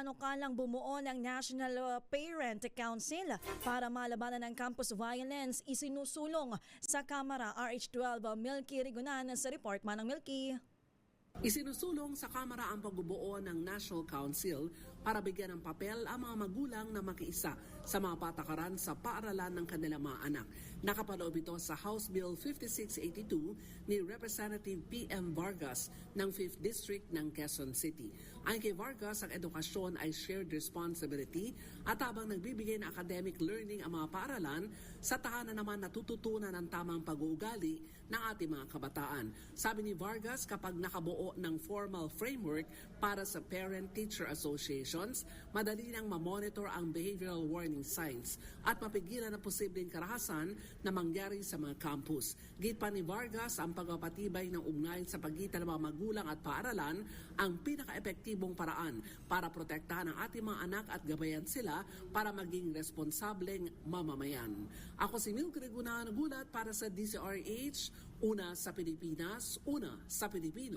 panukalang bumuo ng National Parent Council para malabanan ang campus violence isinusulong sa Kamara. RH12 Milky Rigunan sa report manang Milky. Isinusulong sa Kamara ang pagbubuo ng National Council para bigyan ng papel ang mga magulang na makiisa sa mga patakaran sa paaralan ng kanilang mga anak. Nakapaloob ito sa House Bill 5682 ni Representative P.M. Vargas ng 5th District ng Quezon City. Ayon kay Vargas, ang edukasyon ay shared responsibility at habang nagbibigay ng academic learning ang mga paaralan, sa tahanan naman natututunan ang tamang pag-uugali ng ating mga kabataan. Sabi ni Vargas, kapag nakabuo ng formal framework para sa parent-teacher associations, madali nang mamonitor ang behavioral warning signs at mapigilan ang posibleng karahasan na mangyari sa mga campus. Git pa ni Vargas, ang pagpapatibay ng ugnayan sa pagitan ng mga magulang at paaralan ang pinaka-epektibong paraan para protektahan ang ating mga anak at gabayan sila para maging responsableng mamamayan. Ako si Milky Rigunan, nagulat para sa DZRH, una sa Pilipinas, una sa Pilipino.